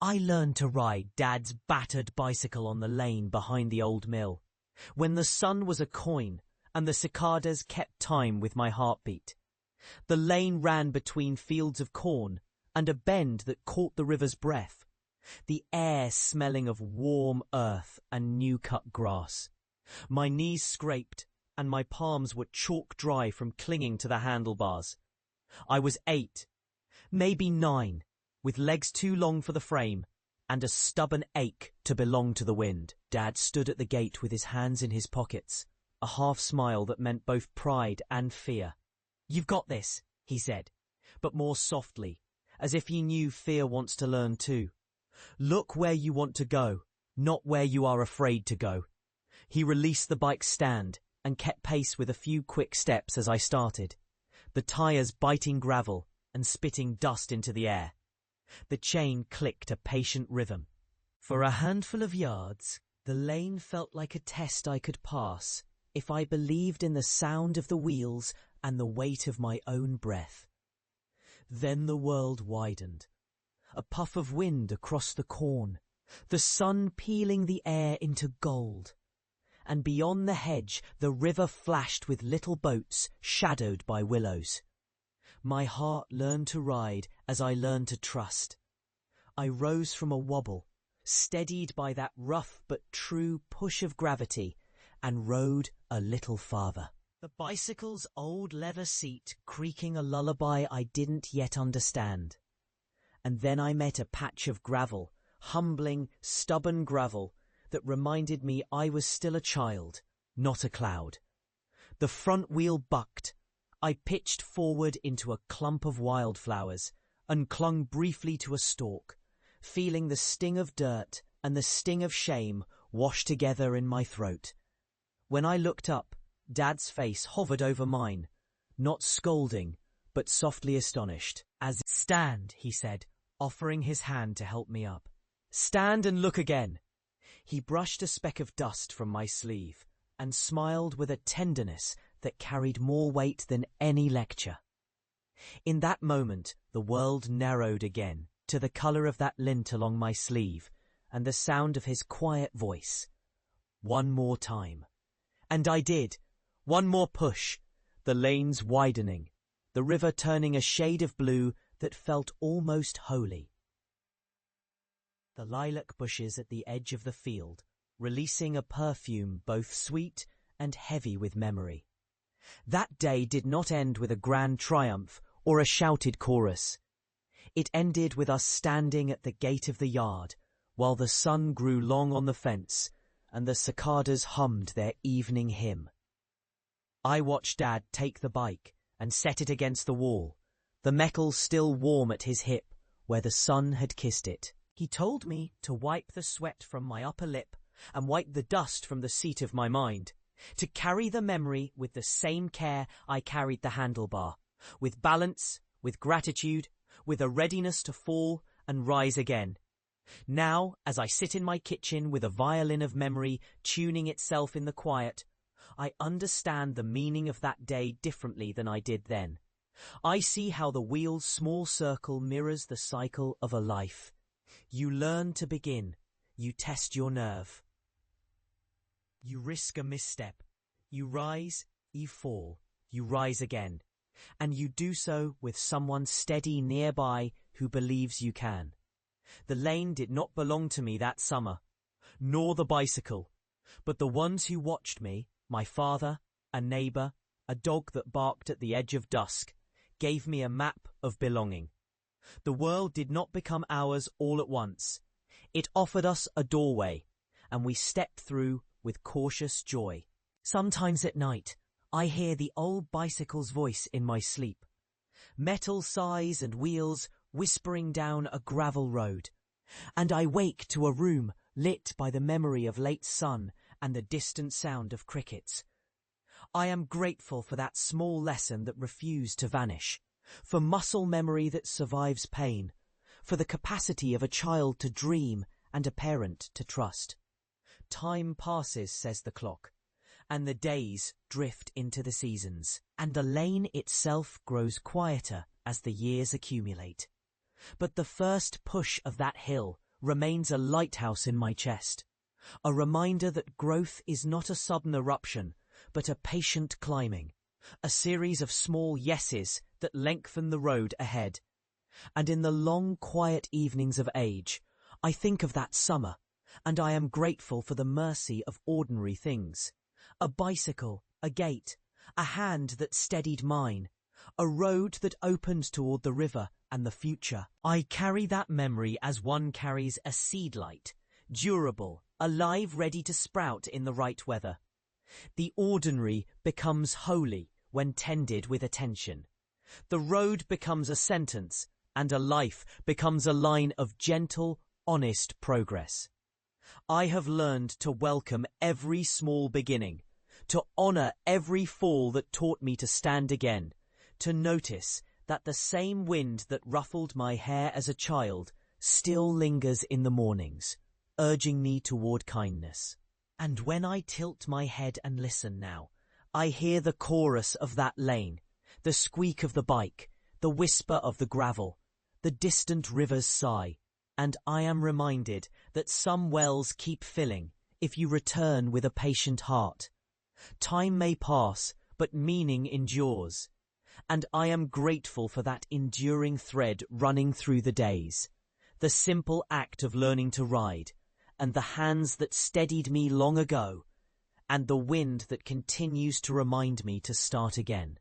I learned to ride Dad's battered bicycle on the lane behind the old mill, when the sun was a coin and the cicadas kept time with my heartbeat. The lane ran between fields of corn and a bend that caught the river's breath, the air smelling of warm earth and new-cut grass. My knees scraped and my palms were chalk dry from clinging to the handlebars. I was 8, maybe 9, with legs too long for the frame and a stubborn ache to belong to the wind. Dad stood at the gate with his hands in his pockets, a half smile that meant both pride and fear. "You've got this," he said, but more softly, as if he knew fear wants to learn too. "Look where you want to go, not where you are afraid to go." He released the bike's stand and kept pace with a few quick steps as I started, the tires biting gravel and spitting dust into the air. The chain clicked a patient rhythm. For a handful of yards, the lane felt like a test I could pass if I believed in the sound of the wheels and the weight of my own breath. Then the world widened. A puff of wind across the corn, the sun peeling the air into gold. And beyond the hedge, the river flashed with little boats shadowed by willows. My heart learned to ride as I learned to trust. I rose from a wobble, steadied by that rough but true push of gravity, and rode a little farther. The bicycle's old leather seat creaking a lullaby I didn't yet understand. And then I met a patch of gravel, humbling, stubborn gravel, that reminded me I was still a child, not a cloud. The front wheel bucked. I pitched forward into a clump of wildflowers and clung briefly to a stalk, feeling the sting of dirt and the sting of shame wash together in my throat. When I looked up, Dad's face hovered over mine, not scolding, but softly astonished. "Stand," he said, offering his hand to help me up. "Stand and look again." He brushed a speck of dust from my sleeve and smiled with a tenderness that carried more weight than any lecture. In that moment, the world narrowed again to the colour of that lint along my sleeve and the sound of his quiet voice. One more time. And I did. One more push. The lanes widening, the river turning a shade of blue that felt almost holy. The lilac bushes at the edge of the field, releasing a perfume both sweet and heavy with memory. That day did not end with a grand triumph or a shouted chorus. It ended with us standing at the gate of the yard, while the sun grew long on the fence and the cicadas hummed their evening hymn. I watched Dad take the bike and set it against the wall, the metal still warm at his hip where the sun had kissed it. He told me to wipe the sweat from my upper lip and wipe the dust from the seat of my mind, to carry the memory with the same care I carried the handlebar, with balance, with gratitude, with a readiness to fall and rise again. Now, as I sit in my kitchen with a violin of memory tuning itself in the quiet, I understand the meaning of that day differently than I did then. I see how the wheel's small circle mirrors the cycle of a life. You learn to begin, you test your nerve. You risk a misstep, you rise, you fall, you rise again, and you do so with someone steady nearby who believes you can. The lane did not belong to me that summer, nor the bicycle, but the ones who watched me, my father, a neighbour, a dog that barked at the edge of dusk, gave me a map of belonging. The world did not become ours all at once. It offered us a doorway, and we stepped through with cautious joy. Sometimes at night, I hear the old bicycle's voice in my sleep. Metal sighs and wheels whispering down a gravel road, and I wake to a room lit by the memory of late sun and the distant sound of crickets. I am grateful for that small lesson that refused to vanish, for muscle memory that survives pain, for the capacity of a child to dream and a parent to trust. Time passes, says the clock, and the days drift into the seasons, and the lane itself grows quieter as the years accumulate. But the first push of that hill remains a lighthouse in my chest, a reminder that growth is not a sudden eruption, but a patient climbing, a series of small yeses that lengthen the road ahead. And in the long, quiet evenings of age, I think of that summer, and I am grateful for the mercy of ordinary things. A bicycle, a gate, a hand that steadied mine, a road that opened toward the river and the future. I carry that memory as one carries a seedlight, durable, alive, ready to sprout in the right weather. The ordinary becomes holy when tended with attention. The road becomes a sentence, and a life becomes a line of gentle, honest progress. I have learned to welcome every small beginning, to honor every fall that taught me to stand again, to notice that the same wind that ruffled my hair as a child still lingers in the mornings, urging me toward kindness. And when I tilt my head and listen now, I hear the chorus of that lane, the squeak of the bike, the whisper of the gravel, the distant river's sigh, and I am reminded that some wells keep filling if you return with a patient heart. Time may pass, but meaning endures, and I am grateful for that enduring thread running through the days, the simple act of learning to ride, and the hands that steadied me long ago, and the wind that continues to remind me to start again.